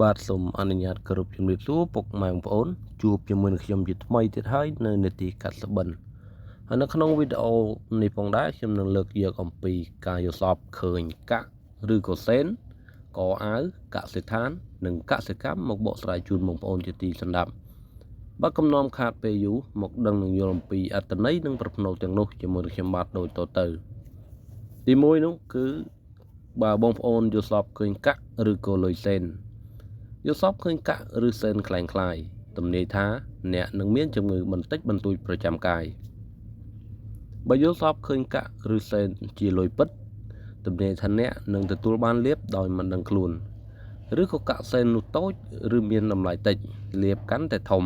បាទសូមអនុញ្ញាតគោរពជំរាបសួរពុកម៉ែបងប្អូនជួបជាមួយនឹងខ្ញុំជាថ្មីទៀតហើយនៅនេតិកាត់សបិនហើយនៅក្នុងវីដេអូនេះផងដែរខ្ញុំនឹងលើកយកអំពីការយល់សប្តិឃើញកាក់ឬក៏សេនកអាវកសិដ្ឋាននិងកសិកម្មមកបកស្រាយជូនបងប្អូនជាទីសន្តាប់បើកំណំខាតពេលយូរមកដឹងនឹងយល់អំពីអត្ថន័យនិងប្រផ្នូលទាំងនោះជាមួយនឹងខ្ញុំបាទដូចតទៅទី1នោះគឺបើបងប្អូនយល់សប្តិឃើញកាក់ឬក៏លុយសេនយល់សប្តិឃើញកាក់ឬសេនคล้ายៗទំនាយថាអ្នកនឹងមានជំងឺបន្តិចបន្តួចប្រចាំកាយបើយល់សប្តិឃើញកាក់ឬសេនជាលុយពិតទំនាយថាអ្នកនឹងទទួលបានលាភដោយមិនដឹងខ្លួនឬក៏កាក់សេននោះតូចឬមានតម្លៃតិចលាភកាន់តែធំ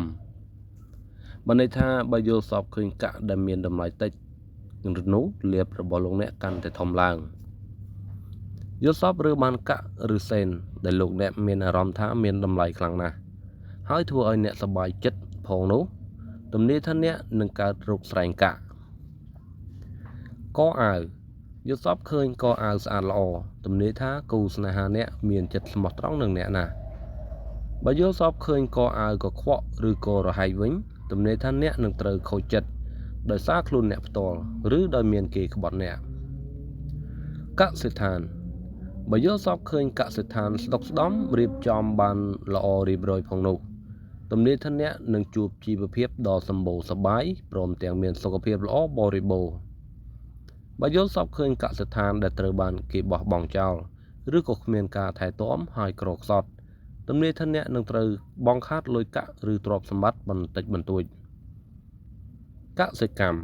បើន័យថាបើយល់សប្តិឃើញកាក់ដែលមានតម្លៃតិចនោះលាភរបស់លោកអ្នកកាន់តែធំឡើងយល់សប្តិឬបានកាក់ឬសេនដែលលោកអ្នកមានអារម្មណ៍ថាមានតម្លៃខ្លាំងណាស់ហើយធ្វើឲ្យអ្នកសប្បាយចិត្តផងនោះទំនាយថាអ្នកនឹងកើតរោគស្រែងកាក់កអាវយល់សប្តិឃើញកអាវស្អាតល្អទំនាយថាគូស្នេហាអ្នកមានចិត្តស្មោះត្រង់នឹងអ្នកណាស់បើយល់សប្តិឃើញកអាវកខ្វក់ឬក៏រហែកវិញទំនាយថាអ្នកនឹងត្រូវខូចចិត្តដោយសារខ្លួនអ្នកផ្ទាល់ឬដោយមានគេក្បត់អ្នកកសិដ្ឋានបើយល់សប្តិឃើញកសិដ្ឋានស្ដុកស្ដំរៀបចំបានល្អរៀបរយផងនោះទំនាយថាអ្នកនឹងជួបជីវភាពដ៏សម្បូរសប្បាយព្រមទាំងមានសុខភាពល្អបរិបូរណ៍បើយល់សប្តិឃើញកសិដ្ឋានដែលត្រូវបានគេបោះបង់ចោលឬក៏គ្មានការថែទាំហើយក្រខ្សត់ទំនាយថាអ្នកនឹងត្រូវបង់ខាតលុយកាក់ឬទ្រព្យសម្បត្តិបន្តិចបន្តួចកសិកម្ម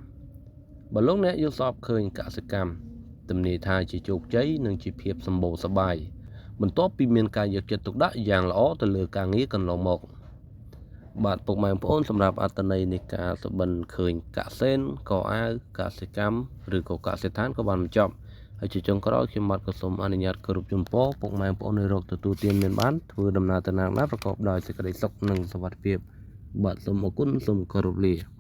បើលោកអ្នកយល់សប្តិឃើញកសិកម្មទំនាយថាជាជោគជ័យនិងជាភាពសម្បូរសប្បាយបន្ទាប់ពីមានការយកចិត្តទុកដាក់យ៉ាងល្អទៅលើការងារកន្លងមកបាទពុកម៉ែបងប្អូនសម្រាប់អត្ថន័យនៃការសបិនឃើញកាក់សេនកអាវកសិកម្មឬក៏កសិដ្ឋានក៏បានបញ្ចប់ហើយជាចុងក្រោយខ្ញុំបាទក៏សូមអនុញ្ញាតគោរពចំពោះពុកម៉ែបងប្អូននៅរកទទួលទានមានបានធ្វើដំណើរទៅណាប្រកបដោយសេចក្តីសុខនិងសុវត្ថិភាពបាទសូមអរគុណសូមគោរពលា